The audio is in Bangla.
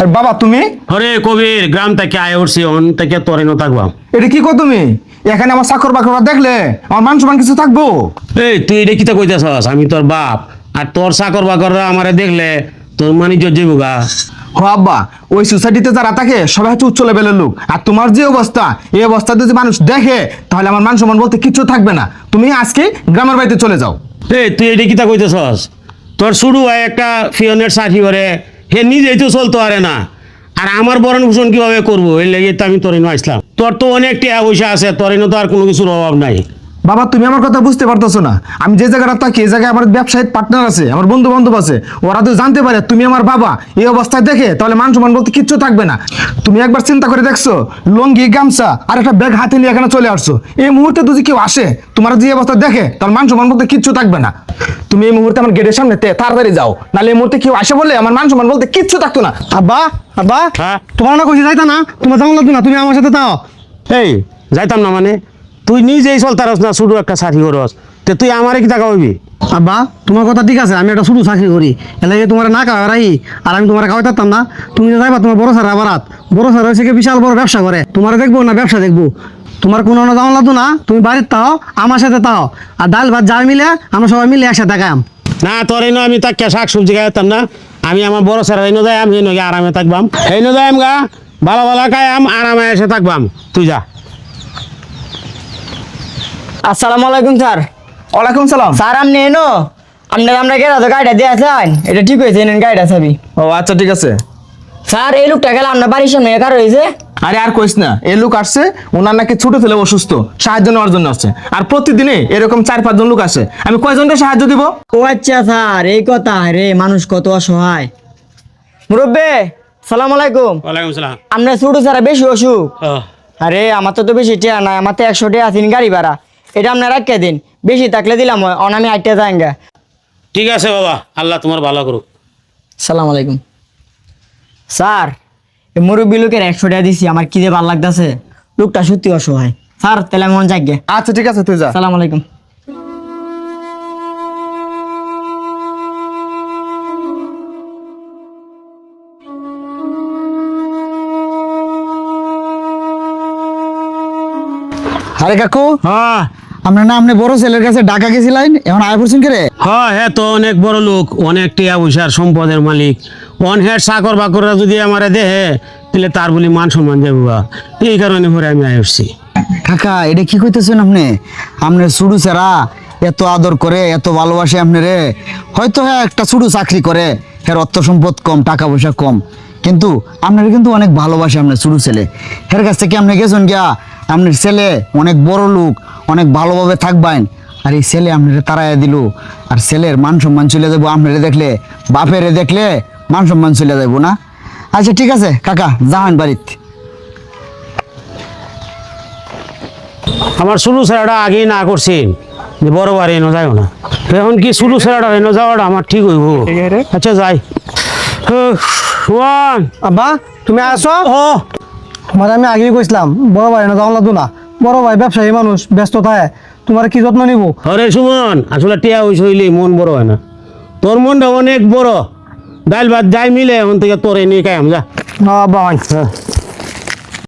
আর বাবা তুমি আরে কবির গ্রাম থেকে আয় উঠছি অন থেকে তোরে ন থাকবাম। এটা কি কো তুমি? এখানে আমার চাকর বাকররা দেখলে আমার মান সম্মান কিছু থাকবো? এই তুই এটা কিতা কইতাছস? আমি তোর বাপ, আর তোর চাকর বাকররা আমারে দেখলে তোর মানি জজ্জে বুগা। হ আব্বা, ওই সোসাইটিতে যারা থাকে সবাই হচ্ছে উচ্চ লেভেলের লোক, আর তোমার যে অবস্থা, এই অবস্থাতে যদি মানুষ দেখে তাহলে আমার মান সম্মান বলতে কিচ্ছু থাকবে না। তুমি আজকে গ্রামের বাড়িতে চলে যাও। এই তুই এটা কিতা কইতাছস? তোর শুরু হয় একটা ফিয়নের চাকরি করে, হে নিজেই তো চলতে পারে না, আর আমার বরণ পোষণ কিভাবে করবো? এই লেগে তো আমি তোর আসলাম। তোর তো অনেক টাকা পয়সা আছে, তোর তো আর কোনো কিছুর অভাব নাই। বাবা তুমি আমার কথা বুঝতে পারতেছো না। আমি যে জায়গাটা থাকি এই জায়গায় আমার ব্যবসায়িক পার্টনার আছে, আমার বন্ধু বান্ধব আছে, ওরা তো জানতে পারে তুমি আমার বাবা, এই অবস্থায় দেখে তাহলে মান সম্মান বলতে কিচ্ছু থাকবে না। তুমি একবার চিন্তা করে দেখছো, লঙ্গি গামছা আর একটা ব্যাগ হাতে নিয়ে এখানে চলে আসছো, এই মুহূর্তে যদি কেউ আসে তোমার যে অবস্থা দেখে তাহলে মান সম্মান বলতে কিচ্ছু থাকবে না। তুমি এই মুহূর্তে আমার গেটের সামনে তাড়াতাড়ি যাও, নাহলে এই মুহূর্তে কেউ আসে বলে আমার মান সম্মান বলতে কিচ্ছু থাকতো না। আব্বা আব্বা হ্যাঁ? তোমার না কইছি যাইতা না, তোমার জানো না, তুমি আমার সাথে তাও। এই যাইতাম না মানে? তুই নিজেই চলতারস না, শুধু একটা চাকরি করস, তে তুই আমারে কি টাকা হইবি? আব্বা তোমার কথা ঠিক আছে, আমি একটা শুধু চাকরি করি, এলাকে তোমার না খাওয়া রাখি, আর আমি তোমার খাওয়াই থাকতাম না? তুমি যে যাইবা তোমার বড় স্যার আবারাত, বড় স্যার হয়েছে বিশাল বড় ব্যবসা করে, তোমার দেখবো না ব্যবসা দেখবো? তোমার কোনো জানো লাগতো না, তুমি বাড়ির তাও আমার সাথে তাও, আর ডাল ভাত যা মিলে আমরা সবাই মিলে একসাথে খাইম। না তোর এনে আমি তাকে শাক সবজি খাইতাম না, আমি আমার বড় স্যার এনে যাই, আমি এনে আরামে থাকবাম, এনে যাই গা ভালো ভালো খাইম, আরামে এসে থাকবাম। তুই যা। আসসালামু আলাইকুম স্যার। ওয়ালাইকুম সালাম। স্যার আপনি এনো আমরা গেলা তো গাড়িটা দিয়ে আসেন, এটা ঠিক হয়েছে, এনেন গাড়িটা চাবি। ও আচ্ছা ঠিক আছে। স্যার এই লোকটা গেলে আপনার বাড়ির সামনে একা রয়েছে। আরে আর কইস না, এই লোক আসছে, ওনার নাকি ছোট ছেলে অসুস্থ, সাহায্য নেওয়ার জন্য আসছে, আর প্রতিদিনে এরকম 4-5 জন লোক আসে, আমি কয়জনকে সাহায্য দিব? ও আচ্ছা স্যার এই কথা রে, মানুষ কত অসহায়। মুরব্বে সালাম আলাইকুম। ওয়ালাইকুম সালাম। আপনার ছোট স্যার বেশি অসুখ। আরে আমার তো বেশি টিয়া নাই, আমার তো 100 টাকা আছে গাড়ি ভাড়া, এটা আপনার রাখিয়ে দিন, বেশি থাকলে দিলাম হয়, আমি 8 টাকা যাইঙ্গা। ঠিক আছে বাবা, আল্লাহ তোমার ভালো করুক। সালাম আলাইকুম। স্যার এই মুরব্বী লোকের 100 টাকা দিছি, আমার কি যে ভালো লাগতেছে, লোকটা সত্যি অসহায়। স্যার তাহলে আমি মন যাগে। আচ্ছা ঠিক আছে, তুই যা। সালাম আলাইকুম। আরে কাকু, হ্যাঁ আপনার না আপনি বড় ছেলের কাছে ঢাকা গেছিলেন, এখন আয় পড়ছেন কে রে? হ্যাঁ, হ্যাঁ তো অনেক বড় লোক, অনেক টিয়া পয়সার সম্পদের মালিক, অনেক চাকর বাকররা যদি আমারে দেহে তাহলে তার বলি মান সম্মান যাবো, এই কারণে পরে আমি আসছি। কাকা এটা কি কইতেছেন আপনি? আপনার শুরু ছাড়া এত আদর করে, এত ভালোবাসে আপনারে, হয়তো হ্যাঁ একটা শুরু চাকরি করে, এর অর্থ সম্পদ কম, টাকা পয়সা কম, কিন্তু আপনার কিন্তু অনেক ভালোবাসে আপনার শুরু ছেলে। এর কাছ থেকে আপনি গেছেন গিয়া, আপনার ছেলে অনেক বড় লোক, অনেক ভালোভাবে থাকবেন, আর এই ছেলে আপনারে তাড়াইয়া দিল, আর ছেলের মান সম্মান চলে যাবো, আপনারে দেখলে, বাপেরে দেখলে মান সম্মান চলে যাবো না? আচ্ছা ঠিক আছে কাকা, যান বাড়িতে। আমার শুরু ছেলেটা আগেই না করছেন যে বড় বাড়ি এনে যাও না, এখন কি শুরু ছেলেটা এনে যাওয়াটা আমার ঠিক হইব? আচ্ছা যাই। ওয়ান আব্বা তুমি আসো। ও মানে আমি আগেই কইছিলাম বড় ভাই না যাওয়া লাগতো না, বড় ভাই ব্যবসায়ী মানুষ, ব্যস্ত থাকে, তোমার কি যত্ন নিব? আরে সুমন, আসলে টিয়া হইস হইলে মন বড় হয় না, তোর মনটা অনেক বড়, ডাল ভাত যাই মিলে এখন থেকে তোর এনে খাই যা। আব্বা হ্যাঁ